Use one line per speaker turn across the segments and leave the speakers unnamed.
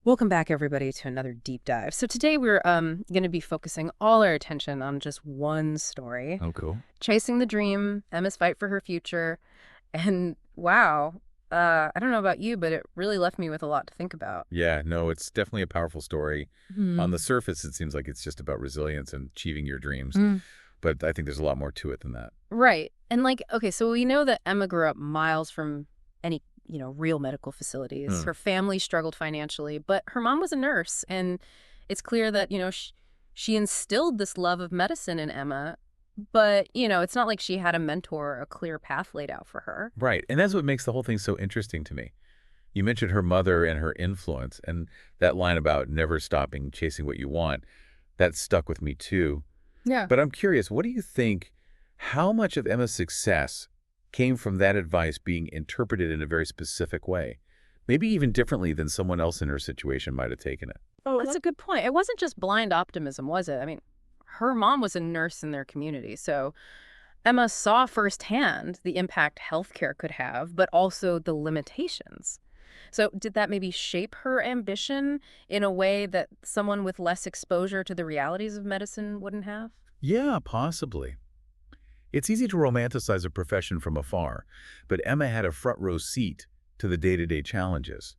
Welcome back, everybody, to another deep dive. So today we're going to be focusing all our attention on just one story,
Oh, cool.
chasing the dream, Emma's fight for her future. And wow, I don't know about you, but it really left me with a lot to think about.
Yeah, no, it's definitely a powerful story. On
Hmm.
the surface, it seems like it's just about resilience and achieving your dreams,
Mm.
but I think there's a lot more to it than that.
Right. And okay, so we know that Emma grew up miles from any, real medical facilities.
Hmm.
Her family struggled financially, but her mom was a nurse. And it's clear that, she instilled this love of medicine in Emma. But, it's not like she had a mentor or a clear path laid out for her.
Right, and that's what makes the whole thing so interesting to me. You mentioned her mother and her influence, and that line about never stopping chasing what you want, that stuck with me too.
Yeah.
But I'm curious, what do you think, how much of Emma's success came from that advice being interpreted in a very specific way? Maybe even differently than someone else in her situation might have taken it.
Oh, that's a good point. It wasn't just blind optimism, was it? I mean, her mom was a nurse in their community. So Emma saw firsthand the impact healthcare could have, but also the limitations. So did that maybe shape her ambition in a way that someone with less exposure to the realities of medicine wouldn't have?
Yeah, possibly. It's easy to romanticize a profession from afar, but Emma had a front row seat to the day-to-day challenges.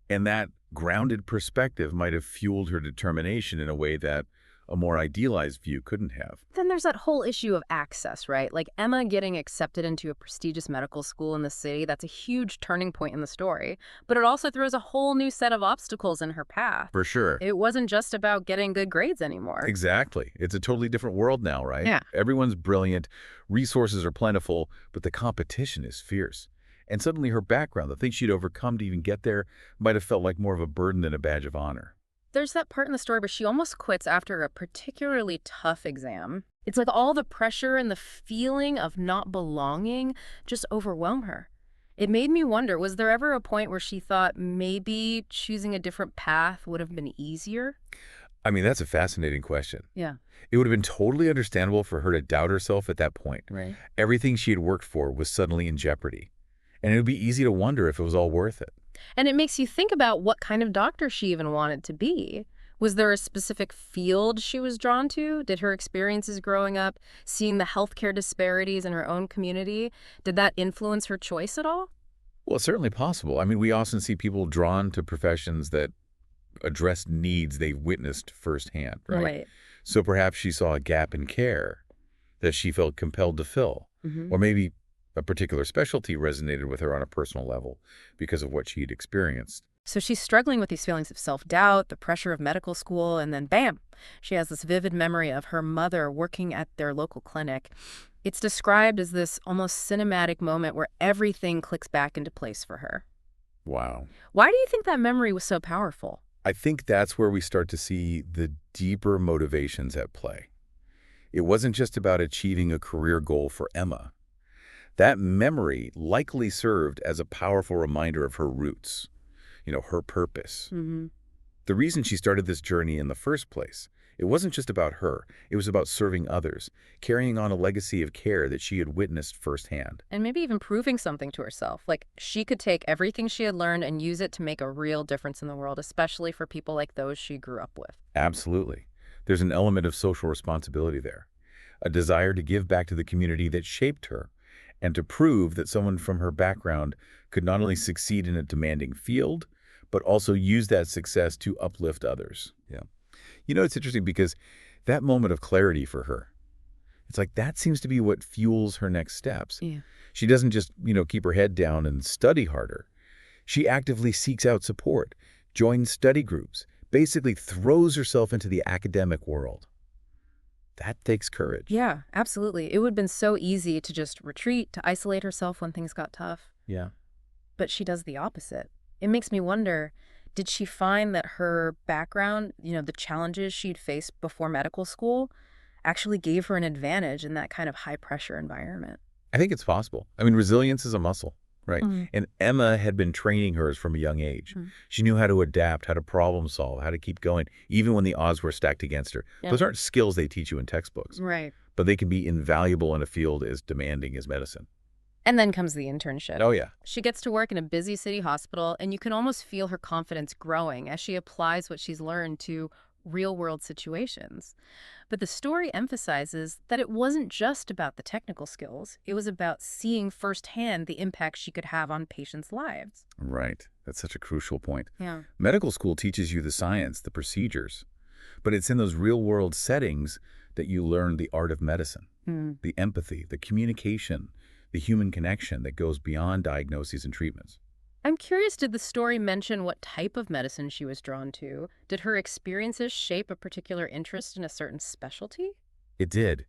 And that grounded perspective might have fueled her determination in a way that a more idealized view couldn't have.
Then there's that whole issue of access, right? Like Emma getting accepted into a prestigious medical school in the city, that's a huge turning point in the story. But it also throws a whole new set of obstacles in her path.
For sure.
It wasn't just about getting good grades anymore.
Exactly. It's a totally different world now, right?
Yeah.
Everyone's brilliant, resources are plentiful, but the competition is fierce. And suddenly her background, the things she'd overcome to even get there, might have felt like more of a burden than a badge of honor.
There's that part in the story where she almost quits after a particularly tough exam. It's like all the pressure and the feeling of not belonging just overwhelm her. It made me wonder, was there ever a point where she thought maybe choosing a different path would have been easier?
I mean, that's a fascinating question.
Yeah.
It would have been totally understandable for her to doubt herself at that point.
Right.
Everything she had worked for was suddenly in jeopardy. And it would be easy to wonder if it was all worth it.
And it makes you think about what kind of doctor she even wanted to be. Was there a specific field she was drawn to? Did her experiences growing up, seeing the healthcare disparities in her own community, did that influence her choice at all?
Well, it's certainly possible. I mean, we often see people drawn to professions that address needs they've witnessed firsthand, right?
Right.
So perhaps she saw a gap in care that she felt compelled to fill.
Hmm.
Or maybe a particular specialty resonated with her on a personal level because of what she'd experienced.
So she's struggling with these feelings of self-doubt, the pressure of medical school, and then bam, she has this vivid memory of her mother working at their local clinic. It's described as this almost cinematic moment where everything clicks back into place for her.
Wow.
Why do you think that memory was so powerful?
I think that's where we start to see the deeper motivations at play. It wasn't just about achieving a career goal for Emma. That memory likely served as a powerful reminder of her roots, her purpose.
Hmm.
The reason she started this journey in the first place, it wasn't just about her. It was about serving others, carrying on a legacy of care that she had witnessed firsthand.
And maybe even proving something to herself. Like she could take everything she had learned and use it to make a real difference in the world, especially for people like those she grew up with.
Absolutely. There's an element of social responsibility there, a desire to give back to the community that shaped her, and to prove that someone from her background could not only succeed in a demanding field, but also use that success to uplift others. Yeah. It's interesting because that moment of clarity for her, it's like that seems to be what fuels her next steps.
Yeah.
She doesn't just, keep her head down and study harder. She actively seeks out support, joins study groups, basically throws herself into the academic world. That takes courage.
Yeah, absolutely. It would have been so easy to just retreat, to isolate herself when things got tough.
Yeah.
But she does the opposite. It makes me wonder, did she find that her background, the challenges she'd faced before medical school, actually gave her an advantage in that kind of high pressure environment?
I think it's possible. I mean, resilience is a muscle, right?
Mm.
And Emma had been training hers from a young age.
Mm.
She knew how to adapt, how to problem solve, how to keep going, even when the odds were stacked against her.
Yeah.
Those aren't skills they teach you in textbooks,
Right.
but they can be invaluable in a field as demanding as medicine.
And then comes the internship.
Oh, yeah.
She gets to work in a busy city hospital, and you can almost feel her confidence growing as she applies what she's learned to real-world situations. But the story emphasizes that it wasn't just about the technical skills. It was about seeing firsthand the impact she could have on patients' lives.
Right. That's such a crucial point.
Yeah.
Medical school teaches you the science, the procedures, but it's in those real-world settings that you learn the art of medicine,
Hmm.
the empathy, the communication, the human connection that goes beyond diagnoses and treatments.
I'm curious, did the story mention what type of medicine she was drawn to? Did her experiences shape a particular interest in a certain specialty?
It did.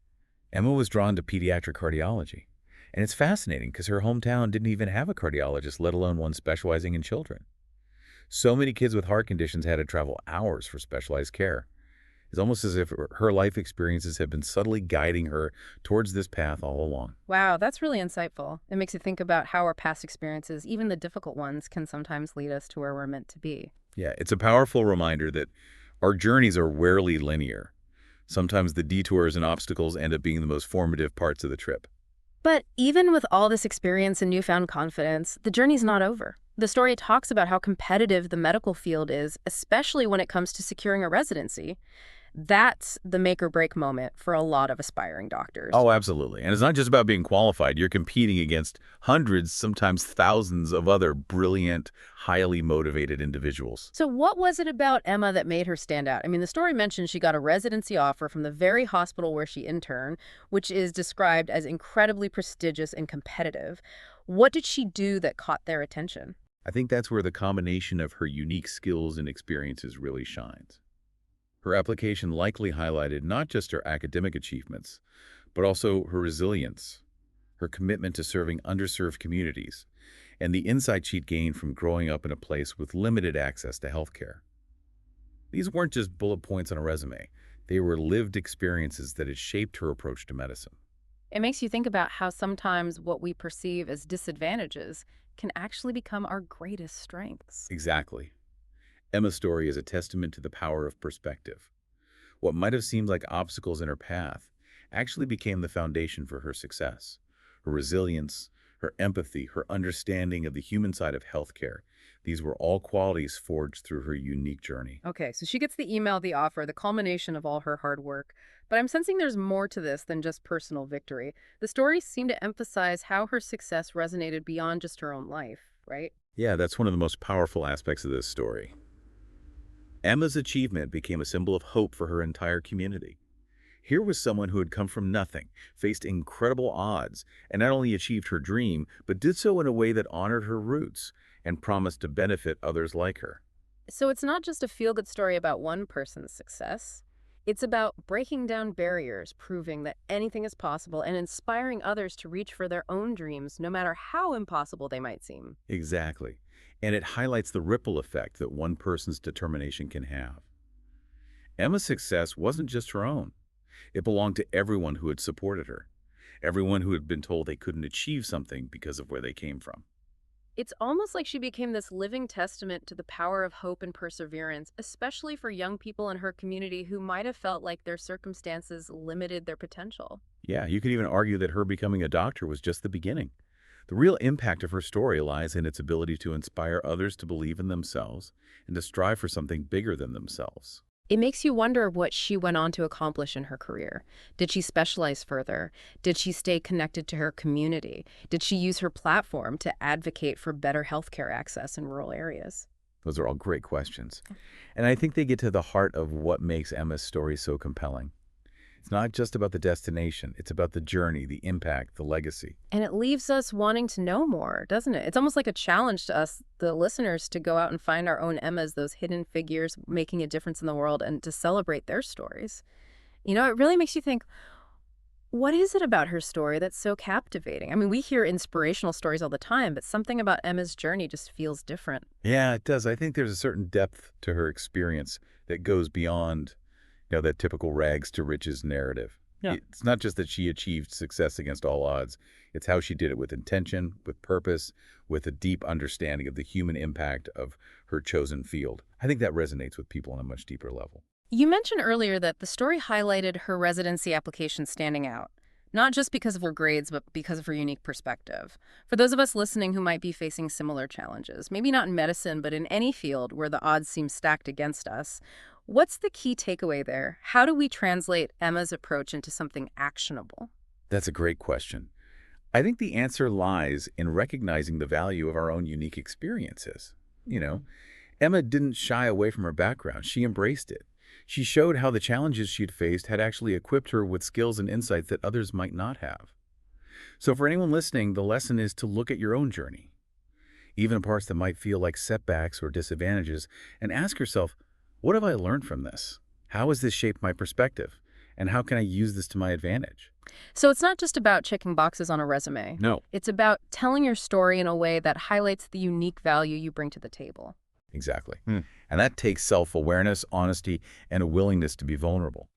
Emma was drawn to pediatric cardiology. And it's fascinating because her hometown didn't even have a cardiologist, let alone one specializing in children. So many kids with heart conditions had to travel hours for specialized care. It's almost as if her life experiences have been subtly guiding her towards this path all along.
Wow, that's really insightful. It makes you think about how our past experiences, even the difficult ones, can sometimes lead us to where we're meant to be.
Yeah, it's a powerful reminder that our journeys are rarely linear. Sometimes the detours and obstacles end up being the most formative parts of the trip.
But even with all this experience and newfound confidence, the journey's not over. The story talks about how competitive the medical field is, especially when it comes to securing a residency. That's the make or break moment for a lot of aspiring doctors.
Oh, absolutely. And it's not just about being qualified. You're competing against hundreds, sometimes thousands of other brilliant, highly motivated individuals.
So what was it about Emma that made her stand out? I mean, the story mentions she got a residency offer from the very hospital where she interned, which is described as incredibly prestigious and competitive. What did she do that caught their attention?
I think that's where the combination of her unique skills and experiences really shines. Her application likely highlighted not just her academic achievements, but also her resilience, her commitment to serving underserved communities, and the insight she'd gained from growing up in a place with limited access to healthcare. These weren't just bullet points on a resume. They were lived experiences that had shaped her approach to medicine.
It makes you think about how sometimes what we perceive as disadvantages can actually become our greatest strengths.
Exactly. Emma's story is a testament to the power of perspective. What might have seemed like obstacles in her path actually became the foundation for her success. Her resilience, her empathy, her understanding of the human side of healthcare, these were all qualities forged through her unique journey.
Okay, so she gets the email, the offer, the culmination of all her hard work. But I'm sensing there's more to this than just personal victory. The stories seem to emphasize how her success resonated beyond just her own life, right?
Yeah, that's one of the most powerful aspects of this story. Emma's achievement became a symbol of hope for her entire community. Here was someone who had come from nothing, faced incredible odds, and not only achieved her dream, but did so in a way that honored her roots and promised to benefit others like her.
So it's not just a feel-good story about one person's success. It's about breaking down barriers, proving that anything is possible, and inspiring others to reach for their own dreams, no matter how impossible they might seem.
Exactly. And it highlights the ripple effect that one person's determination can have. Emma's success wasn't just her own. It belonged to everyone who had supported her, everyone who had been told they couldn't achieve something because of where they came from.
It's almost like she became this living testament to the power of hope and perseverance, especially for young people in her community who might have felt like their circumstances limited their potential.
Yeah, you could even argue that her becoming a doctor was just the beginning. The real impact of her story lies in its ability to inspire others to believe in themselves and to strive for something bigger than themselves.
It makes you wonder what she went on to accomplish in her career. Did she specialize further? Did she stay connected to her community? Did she use her platform to advocate for better healthcare access in rural areas?
Those are all great questions. And I think they get to the heart of what makes Emma's story so compelling. It's not just about the destination, it's about the journey, the impact, the legacy.
And it leaves us wanting to know more, doesn't it? It's almost like a challenge to us, the listeners, to go out and find our own Emmas, those hidden figures making a difference in the world, and to celebrate their stories. You know, it really makes you think, what is it about her story that's so captivating? I mean, we hear inspirational stories all the time, but something about Emma's journey just feels different.
Yeah, it does. I think there's a certain depth to her experience that goes beyond, that typical rags to riches narrative.
Yeah.
It's not just that she achieved success against all odds. It's how she did it with intention, with purpose, with a deep understanding of the human impact of her chosen field. I think that resonates with people on a much deeper level.
You mentioned earlier that the story highlighted her residency application standing out. Not just because of her grades, but because of her unique perspective. For those of us listening who might be facing similar challenges, maybe not in medicine, but in any field where the odds seem stacked against us, what's the key takeaway there? How do we translate Emma's approach into something actionable?
That's a great question. I think the answer lies in recognizing the value of our own unique experiences. You know,
Mhm.
Emma didn't shy away from her background. She embraced it. She showed how the challenges she'd faced had actually equipped her with skills and insights that others might not have. So for anyone listening, the lesson is to look at your own journey, even parts that might feel like setbacks or disadvantages, and ask yourself, what have I learned from this? How has this shaped my perspective? And how can I use this to my advantage?
So it's not just about checking boxes on a resume.
No.
It's about telling your story in a way that highlights the unique value you bring to the table.
Exactly. And that takes self-awareness, honesty, and a willingness to be vulnerable.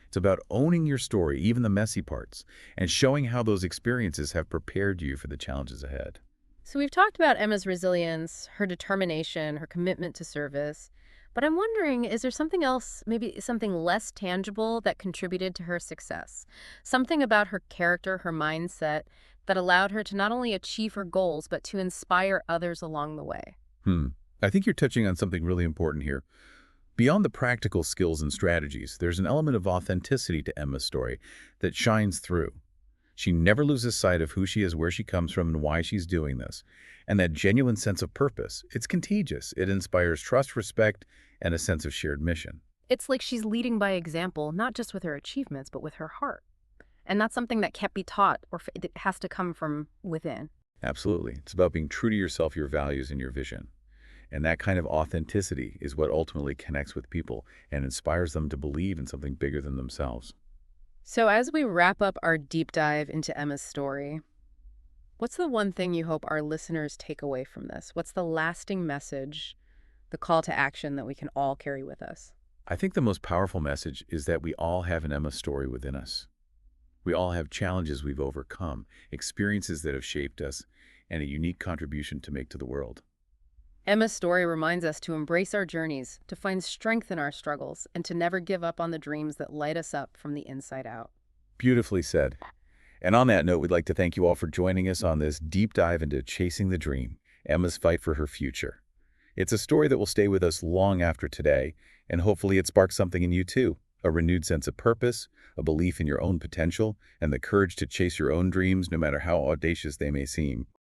It's about owning your story, even the messy parts, and showing how those experiences have prepared you for the challenges ahead.
So we've talked about Emma's resilience, her determination, her commitment to service. But I'm wondering, is there something else, maybe something less tangible that contributed to her success? Something about her character, her mindset, that allowed her to not only achieve her goals, but to inspire others along the way?
Hmm. I think you're touching on something really important here. Beyond the practical skills and strategies, there's an element of authenticity to Emma's story that shines through. She never loses sight of who she is, where she comes from, and why she's doing this. And that genuine sense of purpose, it's contagious. It inspires trust, respect, and a sense of shared mission.
It's like she's leading by example, not just with her achievements, but with her heart. And that's something that can't be taught it has to come from within.
Absolutely. It's about being true to yourself, your values, and your vision. And that kind of authenticity is what ultimately connects with people and inspires them to believe in something bigger than themselves.
So as we wrap up our deep dive into Emma's story, what's the one thing you hope our listeners take away from this? What's the lasting message, the call to action that we can all carry with us?
I think the most powerful message is that we all have an Emma story within us. We all have challenges we've overcome, experiences that have shaped us, and a unique contribution to make to the world.
Emma's story reminds us to embrace our journeys, to find strength in our struggles, and to never give up on the dreams that light us up from the inside out.
Beautifully said. And on that note, we'd like to thank you all for joining us on this deep dive into Chasing the Dream, Emma's fight for her future. It's a story that will stay with us long after today, and hopefully it sparks something in you too, a renewed sense of purpose, a belief in your own potential, and the courage to chase your own dreams no matter how audacious they may seem.